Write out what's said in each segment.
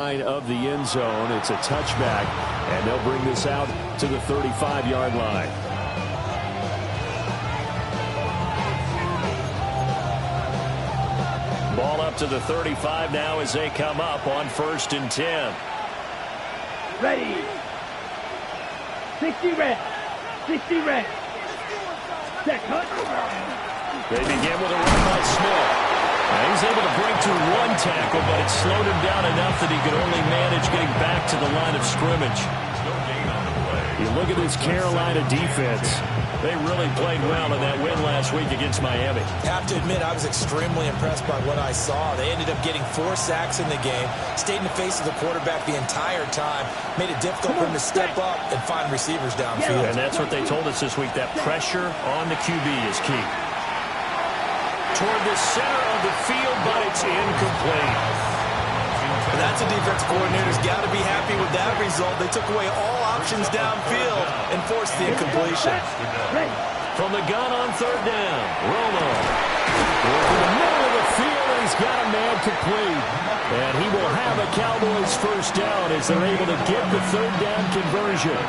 of the end zone. It's a touchback, and they'll bring this out to the 35-yard line. Ball up to the 35 now as they come up on 1st and 10. Ready. 60 red. 60 red. Set cut. They begin with a run by Smith. He's able to break through one tackle, but it slowed him down enough that he could only manage getting back to the line of scrimmage. You look at this Carolina defense. They really played well in that win last week against Miami. I have to admit, I was extremely impressed by what I saw. They ended up getting 4 sacks in the game, stayed in the face of the quarterback the entire time, made it difficult for him to step up and find receivers downfield. And that's what they told us this week, that pressure on the QB is key. Toward the center of the field, but it's incomplete. And that's a defense coordinator's got to be happy with that result. They took away all options downfield and forced the incompletion. From the gun on 3rd down, Romo. In the middle of the field, and he's got a man complete. And he will have a Cowboys 1st down as they're able to get the 3rd down conversion.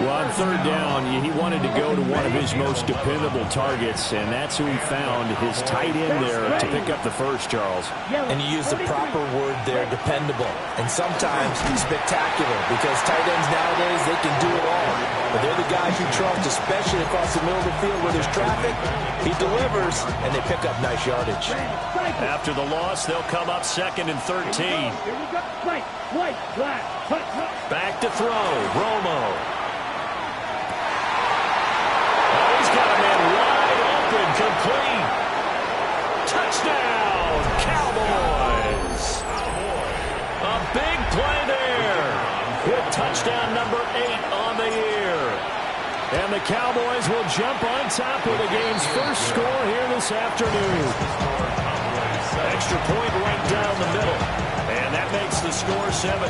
Well, on 3rd down, he wanted to go to one of his most dependable targets, and that's who he found, his tight end there to pick up the first, Charles. And you used the proper word there, dependable, and sometimes spectacular, because tight ends nowadays, they can do it all. But they're the guys you trust, especially across the middle of the field where there's traffic. He delivers, and they pick up nice yardage. After the loss, they'll come up 2nd and 13. Back to throw, Romo. Complete. Touchdown, Cowboys. A big play there. With touchdown number 8 on the year. And the Cowboys will jump on top of the game's first score here this afternoon. Extra point right down the middle. And that makes the score 7-0.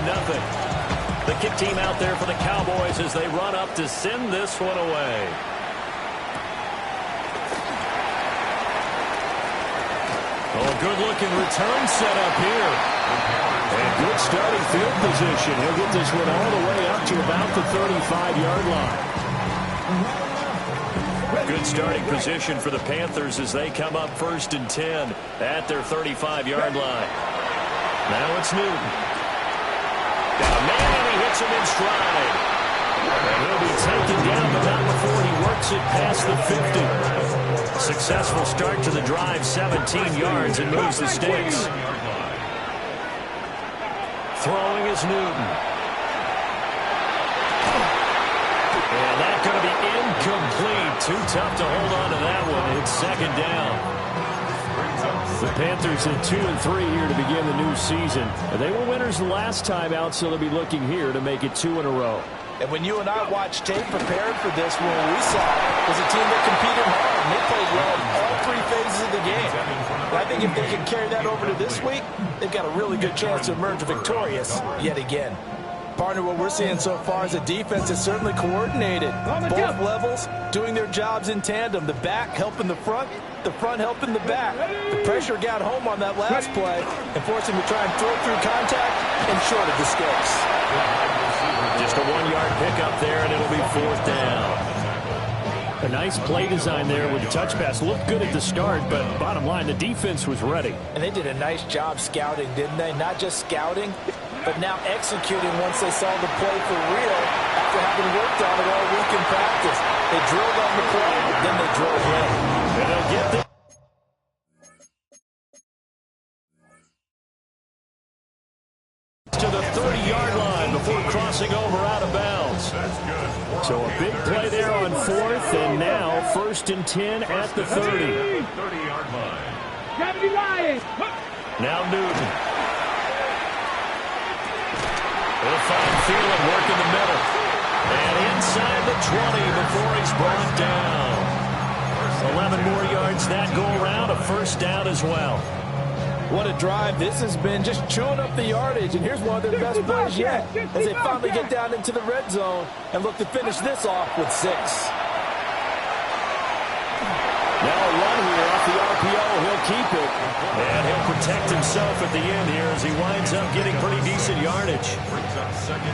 The kick team out there for the Cowboys as they run up to send this one away. Oh, good-looking return set up here. And good starting field position. He'll get this one all the way up to about the 35-yard line. Good starting position for the Panthers as they come up 1st and 10 at their 35-yard line. Now it's Newton. Got a man, and he hits him in stride. And he'll be taken down, but not before he works it past the 50. Successful start to the drive, 17 yards, and moves the sticks. Throwing is Newton. And that's going to be incomplete. Too tough to hold on to that one. It's 2nd down. The Panthers at 2-3 here to begin the new season. They were winners the last time out, so they'll be looking here to make it 2 in a row. And when you and I watched tape prepared for this one, we saw was a team that competed hard. And they played well in all 3 phases of the game. But I think if they can carry that over to this week, they've got a really good chance to emerge victorious yet again. Partner, what we're seeing so far is a defense that's certainly coordinated. Both levels doing their jobs in tandem. The back helping the front helping the back. The pressure got home on that last play and forced him to try and throw through contact and short of the sticks. Just a 1-yard pickup there, and it'll be 4th down. A nice play design there with the touch pass. Looked good at the start, but bottom line, the defense was ready. And they did a nice job scouting, didn't they? Not just scouting, but now executing once they saw the play for real after having worked on it all week in practice. They drilled on the play, then they drilled in. And they'll get this. To the 30-yard line before crossing over out of bounds. So a big play there on 4th, and now 1st and 10 at the 30. 30-yard line. Now Newton. He'll find Thielen work in the middle. And inside the 20 before he's brought down. 11 more yards that go around, a 1st down as well. What a drive. This has been just chewing up the yardage, and here's one of their best plays yet as they finally get down into the red zone and look to finish this off with 6. Now a run here off the RPO. He'll keep it. And he'll protect himself at the end here as he winds up getting pretty decent yardage.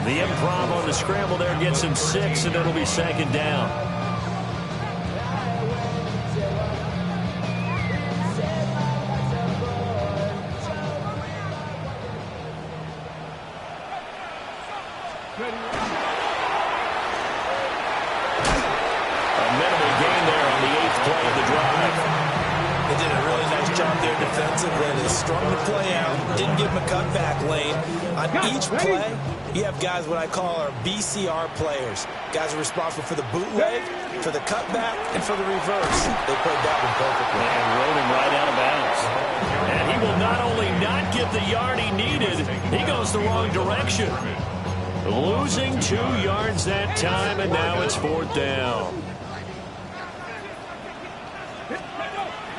The improv on the scramble there gets him 6, and it'll be second down. Strung the play out, didn't give him a cutback lane. On each play, you have guys what I call our BCR players. Guys are responsible for the bootleg, for the cutback, and for the reverse. They played that one perfectly. And rode him right out of bounds. And he will not only not get the yard he needed, he goes the wrong direction. Losing 2 yards that time, and now it's 4th down.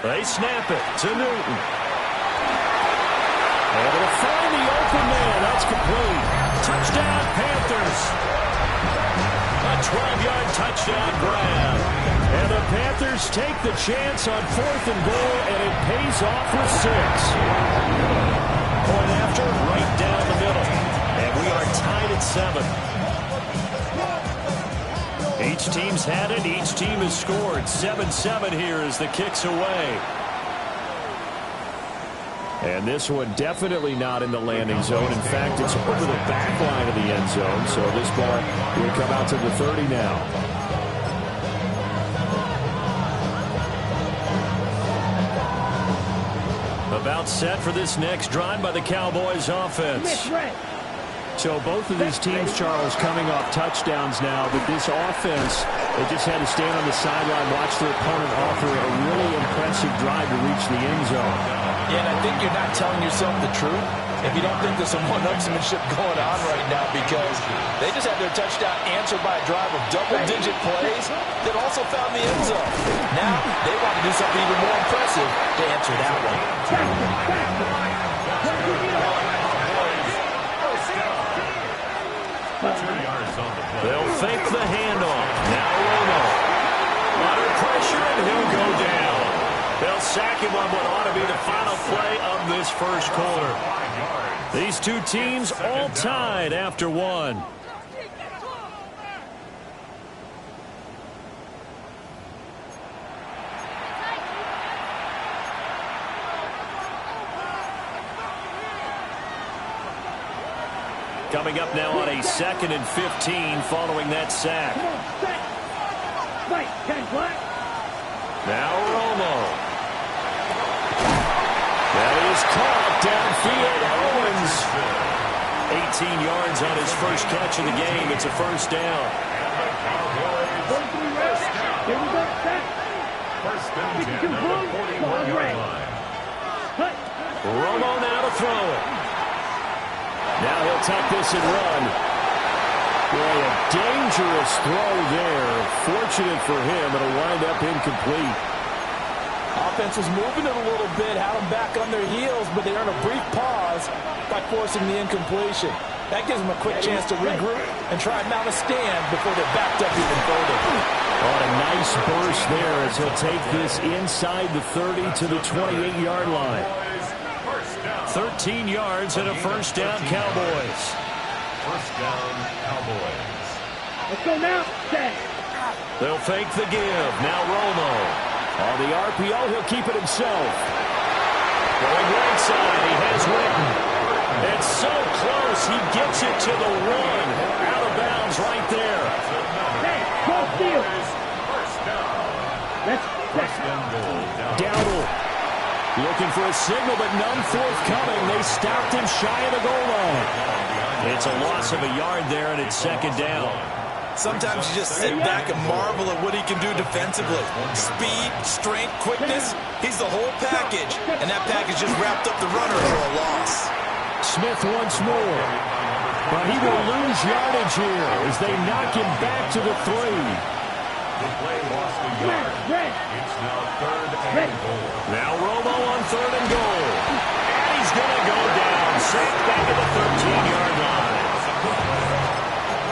They snap it to Newton. Able to find the open man. That's complete. Touchdown, Panthers. A 12-yard touchdown grab. And the Panthers take the chance on 4th and goal, and it pays off with 6. Point after, right down the middle. And we are tied at 7. Each team's had it. Each team has scored. 7-7 here as the kick's away. And this one definitely not in the landing zone. In fact, it's over the back line of the end zone. So this ball will come out to the 30 now. About set for this next drive by the Cowboys offense. So both of these teams, Charles, coming off touchdowns now, but this offense, they just had to stand on the sideline, watch their opponent offer a really impressive drive to reach the end zone. Yeah, and I think you're not telling yourself the truth if you don't think there's some one-upsmanship going on right now, because they just had their touchdown answered by a drive of double-digit plays that also found the end zone. Now they want to do something even more impressive to answer that one. They'll fake the handoff. Now Romo. Under pressure, and he'll go down. They'll sack him on what ought to be the final play of this first quarter. These two teams all tied after 1. Coming up now on a 2nd and 15 following that sack. Now Romo. That is caught downfield. Owens. 18 yards on his first catch of the game. It's a first down. First and 10 on the 41-yard line. Romo now to throw it. Now he'll take this and run. Boy, a dangerous throw there. Fortunate for him, it'll wind up incomplete. Offense was moving it a little bit, had them back on their heels, but they earned a brief pause by forcing the incompletion. That gives them a quick chance to regroup and try and mount a stand before they're backed up even further. Oh, a nice burst there as he'll take this inside the 30 to the 28-yard line. 13 yards and a first down, Cowboys. First down, Cowboys. Let's go now. They'll fake the give. Now Romo. On the RPO, he'll keep it himself. Going right side, he has Witten. It's so close, he gets it to the 1. Out of bounds right there. Hey, go field. First down goal. Dowdle. Looking for a signal, but none forthcoming. They stopped him shy of the goal line. It's a loss of a yard there, and it's second down. Sometimes you just sit back and marvel at what he can do defensively. Speed, strength, quickness, he's the whole package. And that package just wrapped up the runner for a loss. Smith once more. But he will lose yardage here as they knock him back to the 3. The play lost a yard. It's now 3rd and goal. Now Romo on 3rd and goal. And he's going to go down. Sacked back at the 13-yard line.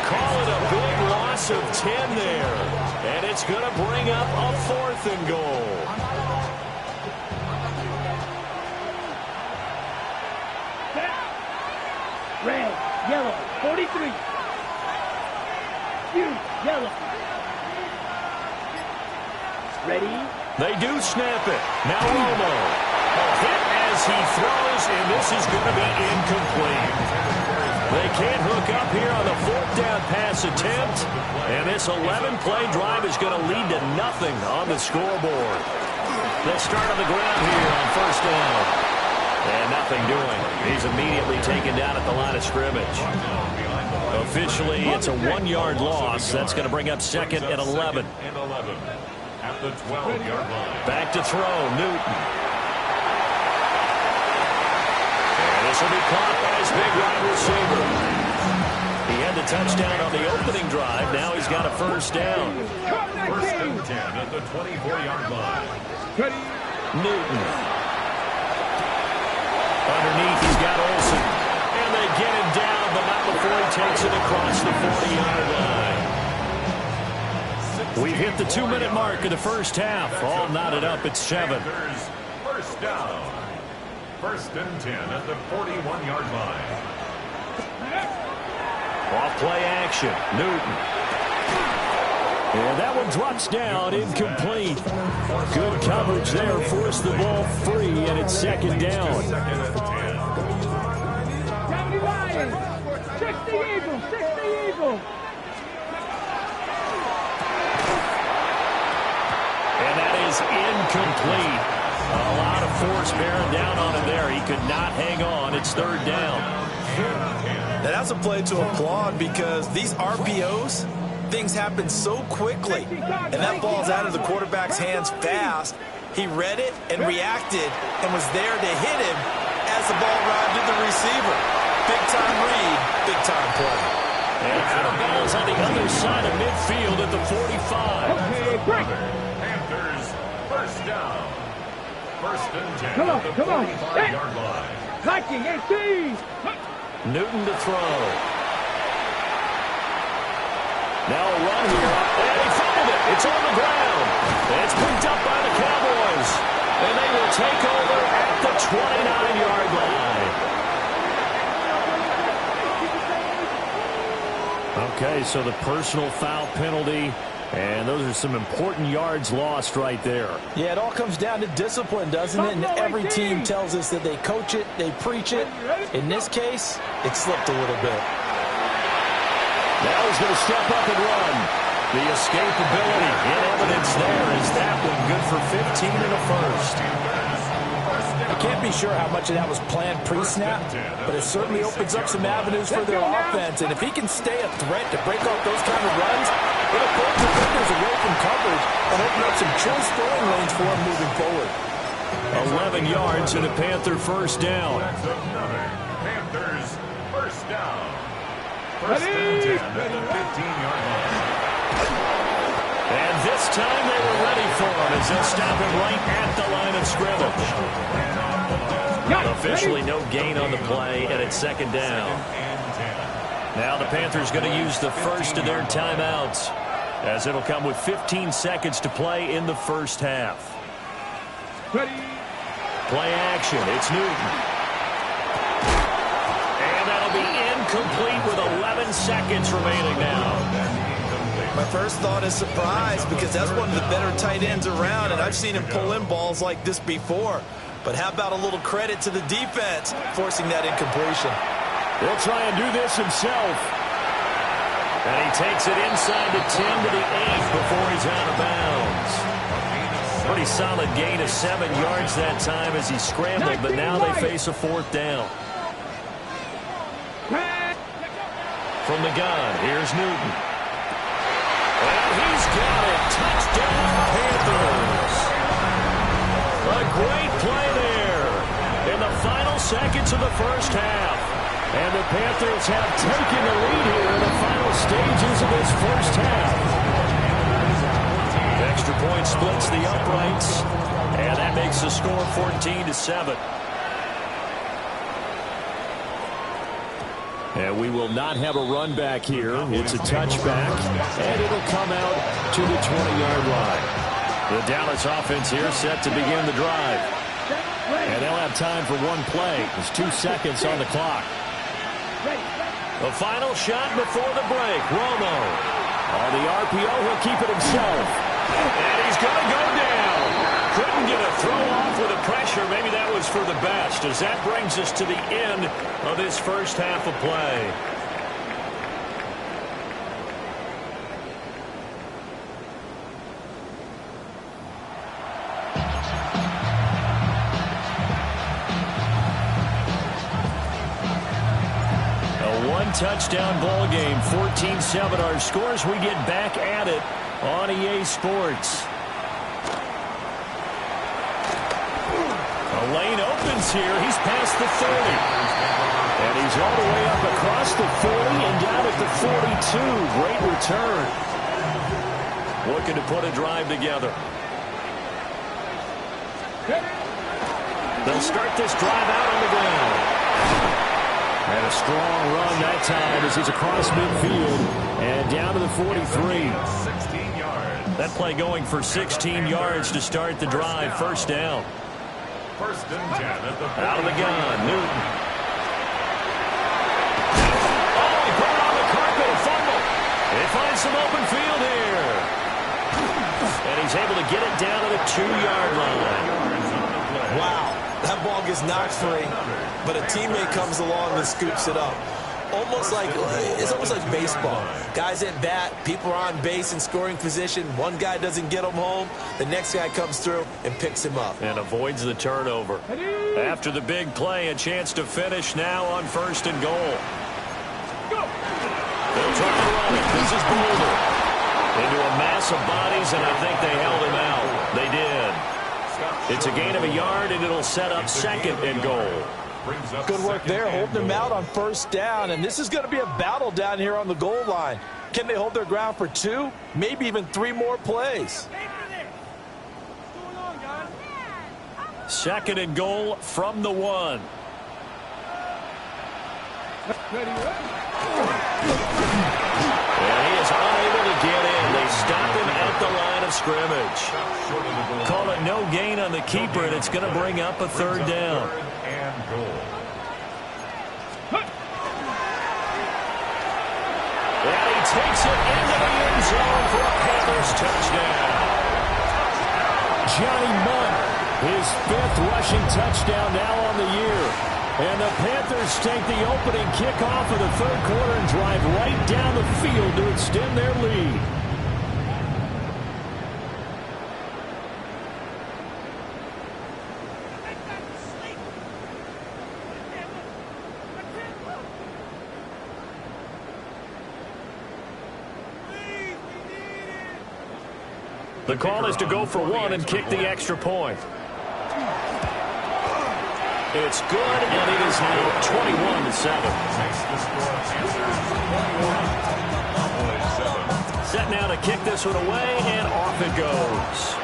Call it a big loss of 10 there. And it's going to bring up a 4th and goal. Red, yellow, 43. You, yellow. Ready? They do snap it. Now Romo. A hit as he throws, and this is going to be incomplete. They can't hook up here on the fourth down pass attempt, and this 11-play drive is going to lead to nothing on the scoreboard. They'll start on the ground here on first down. And nothing doing. He's immediately taken down at the line of scrimmage. Officially, it's a 1-yard loss. That's going to bring up second and 11. At the 12-yard line. Back to throw, Newton. And this will be caught by his big wide receiver. He had the touchdown on the opening drive. Now he's got a first down. First and 10 at the 24-yard line. Newton. Underneath, he's got Olsen. And they get him down, but not before he takes it across the 40-yard line. We've hit the 2-minute mark of the first half. All knotted up at 7. First down. First and 10 at the 41-yard line. Off play action. Newton. And that one drops down, incomplete. Good coverage there, forced the ball free, and it's second down. 70 Lions, 60 Eagles, 60 Eagles. And that is incomplete. A lot of force bearing down on him there. He could not hang on. It's third down. Now that's a play to applaud because these RPOs, things happen so quickly, and that ball's out of the quarterback's hands fast. He read it and reacted and was there to hit him as the ball arrived at the receiver. Big-time read, big-time play. And out of bounds on the other side of midfield at the 45. Okay, break. Panthers, first down. First and 10 Come on, at the come on. 45-yard line. Clocking, 18. Newton to throw. Now a run here, and he fumbled it. It's on the ground. It's picked up by the Cowboys, and they will take over at the 29-yard line. Okay, so the personal foul penalty, and those are some important yards lost right there. Yeah, it all comes down to discipline, doesn't it? And every team tells us that they coach it, they preach it. In this case, it slipped a little bit. Now he's going to step up and run. The escapability in evidence there. Is that one good for 15 in the first? I can't be sure how much of that was planned pre-snap, but it certainly opens up some avenues for their offense. And if he can stay a threat to break off those kind of runs, it'll pull defenders away from coverage and open up some choice throwing lanes for him moving forward. 11 yards and a Panther first down. Panthers, first down. First and 10 at the 15-yard line. And this time they were ready for him as they'll stop him right at the line of scrimmage. Officially no gain on the play, and it's second down. Now the Panthers going to use the first of their timeouts as it'll come with 15 seconds to play in the first half. Ready. Play action. It's Newton. And that'll be incomplete with 11 seconds remaining now. My first thought is surprise because that's one of the better tight ends around, and I've seen him pull in balls like this before. But how about a little credit to the defense forcing that incompletion? He'll try and do this himself. And he takes it inside the 10 to the 8 before he's out of bounds. Pretty solid gain of 7 yards that time as he scrambled, but now they face a fourth down. From the gun, here's Newton. And he's got it. Touchdown, Panthers. A great play there in the final seconds of the first half. And the Panthers have taken the lead here in the final stages of this first half. Extra point splits the uprights, and that makes the score 14-7. And we will not have a run back here. It's a touchback, and it'll come out to the 20-yard line. The Dallas offense here set to begin the drive. And they'll have time for one play. There's 2 seconds on the clock. The final shot before the break. Romo. On the RPO, he'll keep it himself. And he's going to go down. Couldn't get a throw off with the pressure. Maybe that was for the best, as that brings us to the end of this first half of play. Touchdown ball game, 14-7 our scores. We get back at it on EA Sports. A lane opens here. He's past the 30. And he's all the way up across the 40 and down at the 42. Great return. Looking to put a drive together. They'll start this drive out on the ground. And a strong run that time as he's across midfield and down to the 43. 16 yards. That play going for 16 yards to start the drive. First down. First and 10 at the out of the gun. Newton. Oh, he put it on the carpet. A fumble. They find some open field here. And he's able to get it down to the 2-yard line. Wow. That ball gets knocked free, but a teammate comes along and scoops it up. It's almost like baseball. Guys at bat, people are on base in scoring position. One guy doesn't get him home. The next guy comes through and picks him up. And avoids the turnover. After the big play, a chance to finish now on first and goal. They'll try to run it. This is Boulder. Into a mass of bodies, and I think they held him out. They did. It's a gain of a yard, and it'll set up second and goal. Good work there, holding them out on first down. And this is going to be a battle down here on the goal line. Can they hold their ground for 2, maybe even 3 more plays? Second and goal from the 1. And he is unable to get in. They stop him at the line of scrimmage. Call it no gain on the keeper, and it's going to bring up a third down. And goal. And he takes it into the end zone for a Panthers touchdown. Johnny Munn, his 5th rushing touchdown now on the year. And the Panthers take the opening kickoff of the third quarter and drive right down the field to extend their lead. The call is to go for 1 and kick the extra point. It's good, and it is now 21-7. Set now to kick this one away, and off it goes.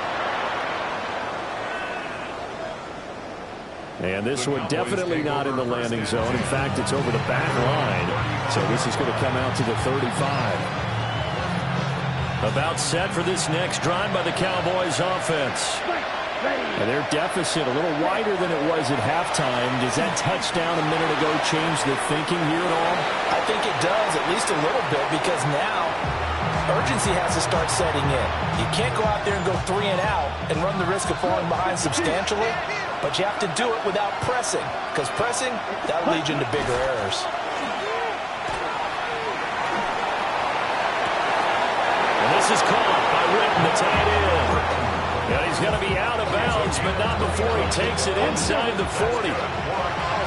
And this one definitely not in the landing zone. In fact, it's over the back line. So this is going to come out to the 35. About set for this next drive by the Cowboys offense. And their deficit a little wider than it was at halftime. Does that touchdown a minute ago change the thinking here at all? I think it does, at least a little bit, because now urgency has to start setting in. You can't go out there and go 3 and out and run the risk of falling behind substantially, but you have to do it without pressing, because pressing, that'll lead you into bigger errors. And this is caught by Witten, the tight end. And he's going to be out of bounds, but not before he takes it inside the 40.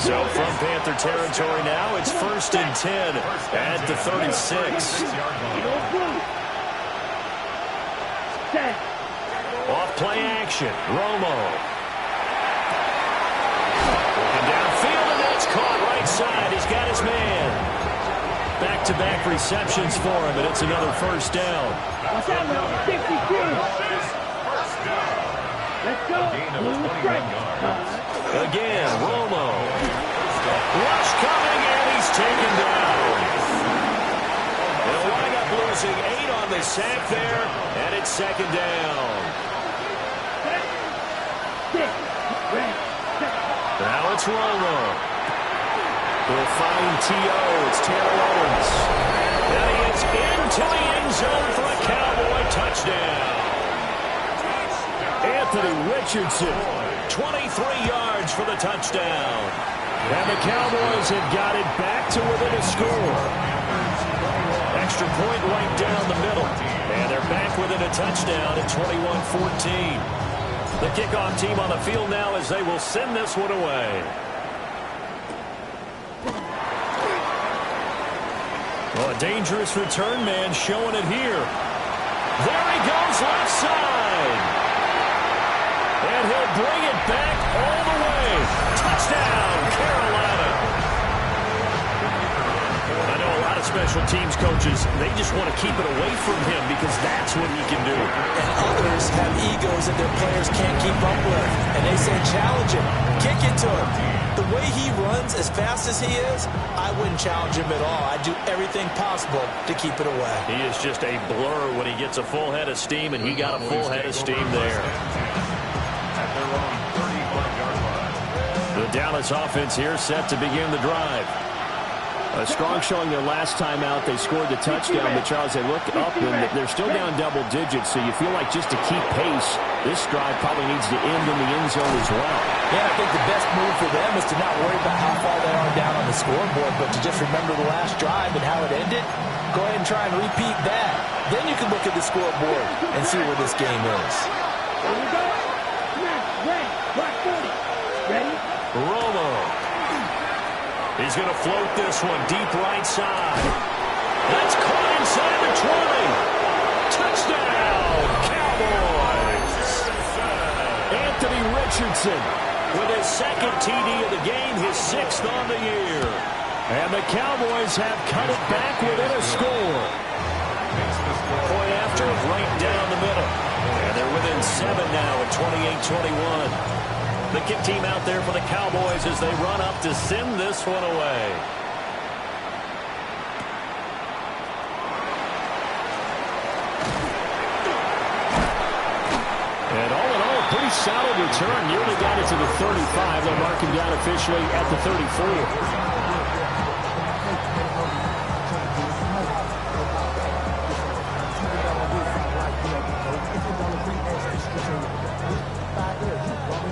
So from Panther territory now, it's first and 10 at the 36. Off play action, Romo. Looking downfield, and that's caught right side. He's got his man. Back-to-back receptions for him, and it's another first down. Watch out, number 52. Let's go. Again, Romo. Rush coming, and he's taken down. They'll wind up losing 8 on the sack there, and it's second down. Now it's Romo. We'll find T.O. It's Taylor touchdown. Anthony Richardson, 23 yards for the touchdown. And the Cowboys have got it back to within a score. Extra point right down the middle. And they're back within a touchdown at 21-14. The kickoff team on the field now as they will send this one away. Well, a dangerous return man showing it here. There he goes left side. And he'll bring it back all the way. Touchdown, Carolina. I know a lot of special teams coaches, they just want to keep it away from him because that's what he can do. And others have egos that their players can't keep up with. And they say challenge him, kick it to him. The way he runs as fast as he is, I wouldn't challenge him at all. I'd do everything possible to keep it away. He is just a blur when he gets a full head of steam, and he got a full head of steam there. At their own 35-yard line. The Dallas offense here set to begin the drive. A strong showing their last time out. They scored the touchdown, but Charles, they look up and they're still down double digits, so you feel like just to keep pace, this drive probably needs to end in the end zone as well. Yeah, I think the best move for them is to not worry about how far they are down on the scoreboard, but to just remember the last drive and how it ended. Go ahead and try and repeat that. Then you can look at the scoreboard and see where this game is. Here we go. Come on, ready. Black 40. Ready? Romo. He's going to float this one deep right side. That's caught inside the 20. Touchdown, Cowboys. Anthony Richardson with his second TD of the game, his 6th on the year. And the Cowboys have cut it back within a score. Point after, right down the middle. And they're within 7 now at 28-21. The kick team out there for the Cowboys as they run up to send this one away. And all in all, a pretty solid return. Nearly got it to the 35. They'll mark him down officially at the 34.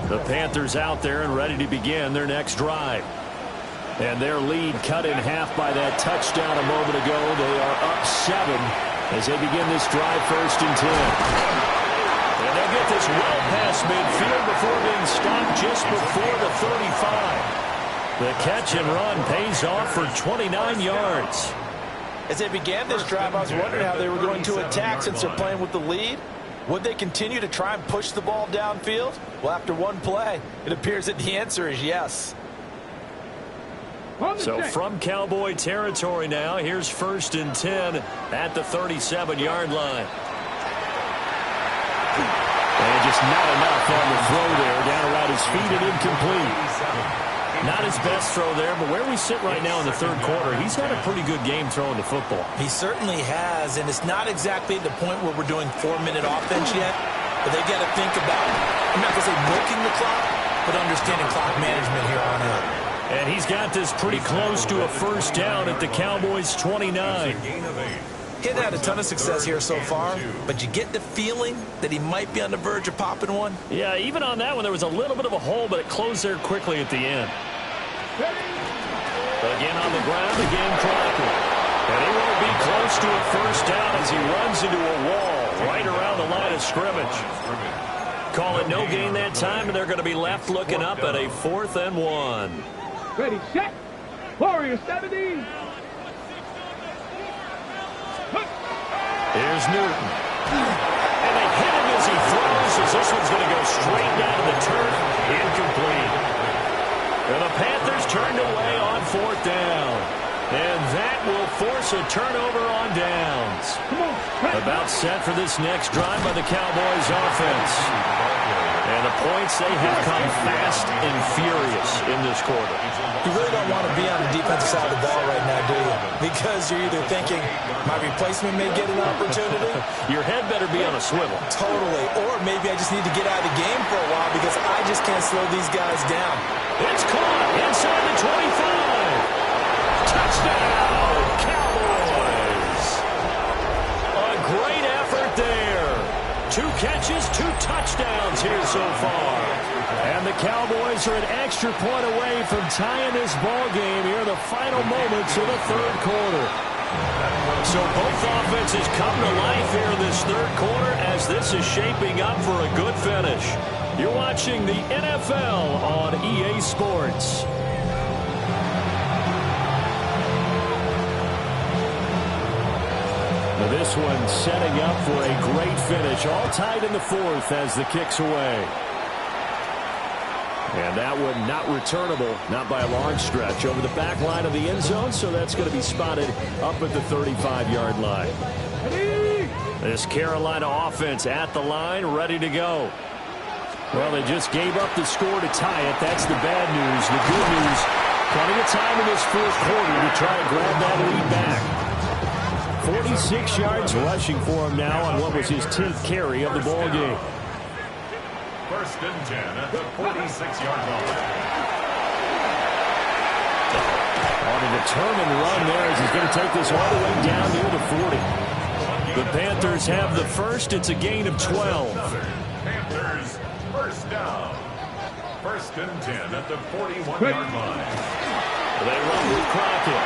The Panthers out there and ready to begin their next drive. And their lead cut in half by that touchdown a moment ago. They are up 7 as they begin this drive 1st and 10. And they'll get this well past midfield before being stopped just before the 35. The catch and run pays off for 29 yards. As they began this drive, I was wondering how they were going to attack since they're playing with the lead. Would they continue to try and push the ball downfield? Well, after one play, it appears that the answer is yes. So from Cowboy territory now, here's 1st and 10 at the 37-yard line. And just not enough on the throw there. Down around his feet and incomplete. Not his best throw there, but where we sit right now in the 3rd quarter, he's had a pretty good game throwing the football. He certainly has, and it's not exactly the point where we're doing 4-minute offense yet, but they got to think about, I'm not going to say milking the clock, but understanding clock management here on out. And he's got this pretty close to a 1st down at the Cowboys' 29. He hasn't had a ton of success here so far, but you get the feeling that he might be on the verge of popping one. Yeah, even on that one, there was a little bit of a hole, but it closed there quickly at the end. Again on the ground, again Crocker. And he won't be close to a 1st down as he runs into a wall right around the line of scrimmage. Call it no gain that time, and they're going to be left looking up at a 4th and 1. Ready, set. Warrior 70. Here's Newton. And they hit him as he throws, as this one's going to go straight down to the turf. Incomplete. And the Panthers turned away on 4th down. And that will force a turnover on downs. About set for this next drive by the Cowboys offense. And the points, they have come fast and furious in this quarter. You really don't want to be on the defensive side of the ball right now, do you? Because you're either thinking, my replacement may get an opportunity. Your head better be on a swivel. Totally. Or maybe I just need to get out of the game for a while because I just can't slow these guys down. It's caught inside the 25. Touchdown, Cowboys. A great effort there. 2 catches, 2 touchdowns here so far. And the Cowboys are an extra point away from tying this ball game here in the final moments of the third quarter. So both offenses come to life here in this third quarter as this is shaping up for a good finish. You're watching the NFL on EA Sports. Now this one setting up for a great finish. All tied in the fourth as the kick's away. And that one not returnable, not by a long stretch, over the back line of the end zone, so that's going to be spotted up at the 35-yard line. This Carolina offense at the line, ready to go. Well, they just gave up the score to tie it. That's the bad news. The good news, plenty of time in this fourth quarter to try and grab that lead back. 46 yards rushing for him now on what was his 10th carry of the ball game. First and 10 at the 46-yard line. On a determined run there as he's going to take this all the way down near the 40. The Panthers have the first. It's a gain of 12. Panthers first down. First and 10 at the 41-yard line. They run with Crockett.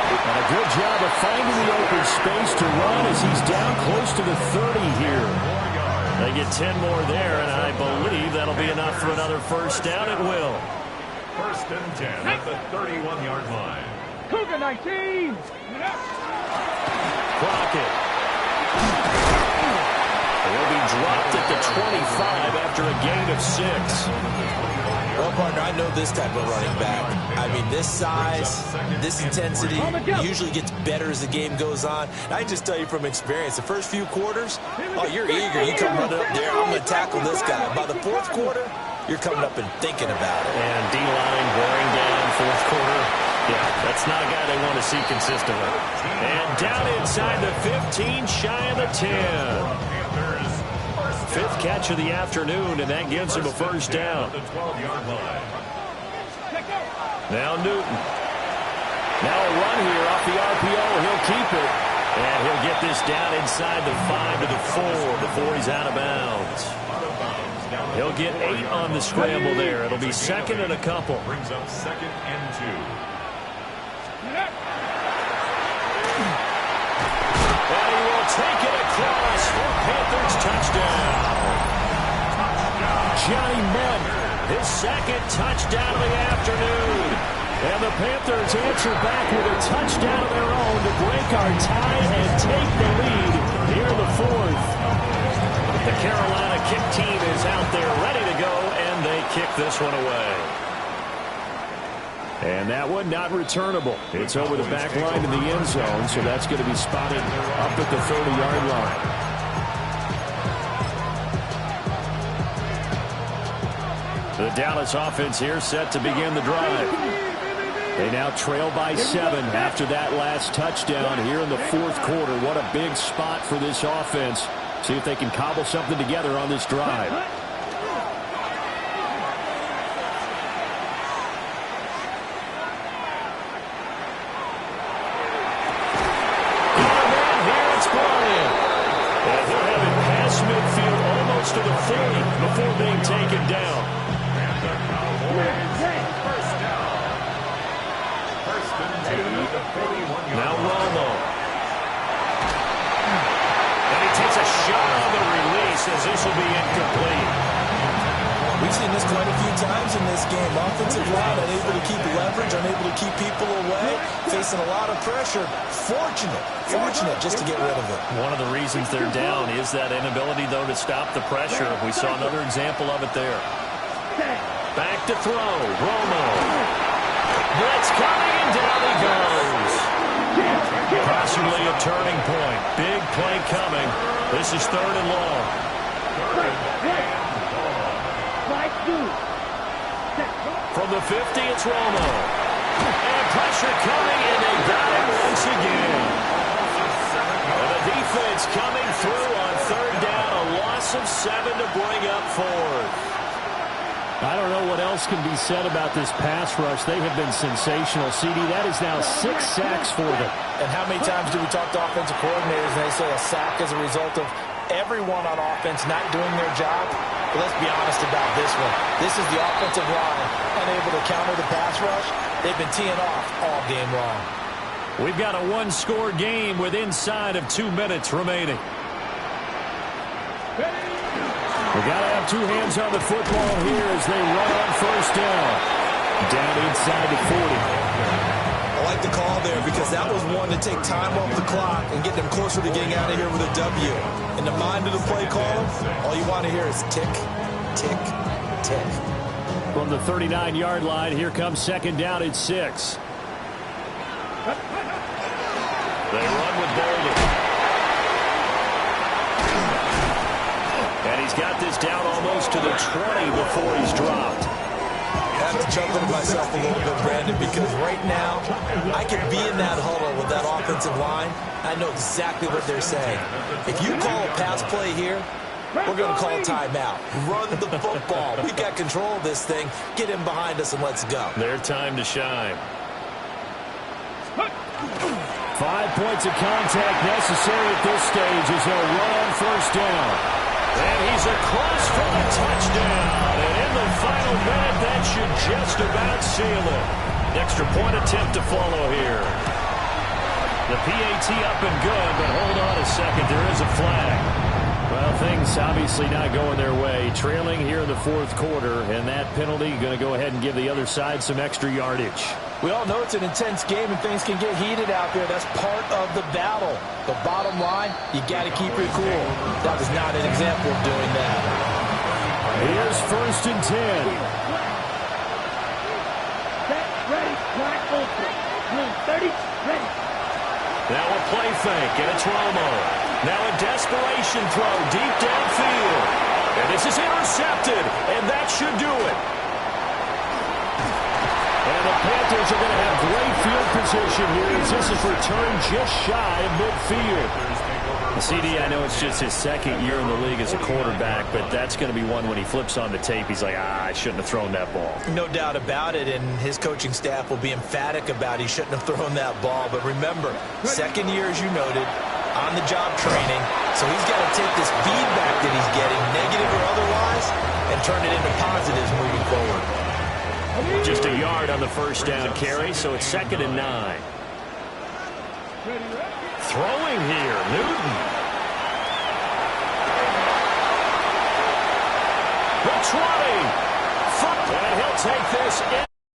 And a good job of finding the open space to run as he's down close to the 30 here. They get 10 more there, and I believe that'll be enough for another first down. It will. First and 10 at the 31-yard line. Cougar 19. Crockett. He'll be dropped at the 25 after a gain of 6. Well, partner, I know this type of running back. I mean, this size, this intensity usually gets better as the game goes on. And I just tell you from experience, the first few quarters, oh, you're eager. You come running up there, I'm going to tackle this guy. By the fourth quarter, you're coming up and thinking about it. And D-line wearing down fourth quarter. Yeah, that's not a guy they want to see consistently. And down inside the 15, shy of the 10. Fifth catch of the afternoon, and that gives him a first down. Now Newton. Now a run here off the RPO. He'll keep it. And he'll get this down inside the 5 to the 4 before he's out of bounds. He'll get 8 on the scramble there. It'll be second and a couple. Brings up second and 2. And he will take it across for Panthers touchdown. Johnny Mudd, his second touchdown of the afternoon. And the Panthers answer back with a touchdown of their own to break our tie and take the lead here in the fourth. The Carolina kick team is out there ready to go, and they kick this one away. And that one not returnable. It's over the back line in the end zone, so that's going to be spotted up at the 30-yard line. The Dallas offense here set to begin the drive. They now trail by 7 after that last touchdown here in the fourth quarter. What a big spot for this offense. See if they can cobble something together on this drive. Midfield almost to the 40 before being taken down. Now Romo. And he takes a shot on the release as this will be incomplete. We've seen this quite a few times in this game. Offensive line unable to keep leverage, unable to keep people away, facing a lot of pressure. Fortunate just to get rid of it. One of the reasons they're down is that inability, though, to stop the pressure. We saw another example of it there. Back to throw. Romo. Blitz coming, and down he goes. Possibly a turning point. Big play coming. This is third and long. From the 50, it's Romo. And pressure coming, and they got him once again. And the defense coming through on third down. A loss of 7 to bring up fourth. I don't know what else can be said about this pass rush. They have been sensational. CD, that is now 6 sacks for them. And how many times do we talk to offensive coordinators and they say a sack as a result of everyone on offense not doing their job. But let's be honest about this one. This is the offensive line unable to counter the pass rush. They've been teeing off all game long. We've got a one-score game with inside of 2 minutes remaining. We got to have two hands on the football here as they run on first down. Down inside the 40. I like the call there because that was one to take time off the clock and get them closer to getting out of here with a W. In the mind of the play caller, all you want to hear is tick, tick, tick. From the 39-yard line, here comes second down at 6. They run with Bolden. And he's got this down almost to the 20 before he's dropped. I have to chuckle to myself a little bit, Brandon, because right now I can be in that huddle with that offensive line. I know exactly what they're saying. If you call a pass play here, we're going to call timeout. Run the football. We got control of this thing. Get him behind us and let's go. Their time to shine. 5 points of contact necessary at this stage as they'll run on first down. And he's across for a touchdown. And in the final minute, that should just about seal it. Extra point attempt to follow here. The PAT up and good, but hold on a second. There is a flag. Well, things obviously not going their way. Trailing here in the fourth quarter, and that penalty going to go ahead and give the other side some extra yardage. We all know it's an intense game and things can get heated out there. That's part of the battle. But bottom line, you got to keep your cool. That was not an example of doing that. Here's first and 10. Set, ready, flag open. 30, ready. Now a play fake, and it's Romo. Now a desperation throw deep downfield. And this is intercepted, and that should do it. And the Panthers are going to have great field position here as this is returned just shy of midfield. CD, I know it's just his second year in the league as a quarterback, but that's going to be one when he flips on the tape, he's like, I shouldn't have thrown that ball. No doubt about it, and his coaching staff will be emphatic about he shouldn't have thrown that ball. But remember, second year, as you noted, on-the-job training, so he's got to take this feedback that he's getting, negative or otherwise, and turn it into positives moving forward. Just a yard on the first down carry, so it's 2nd and 9. Throwing here, Newton. The 20. And he'll take this in.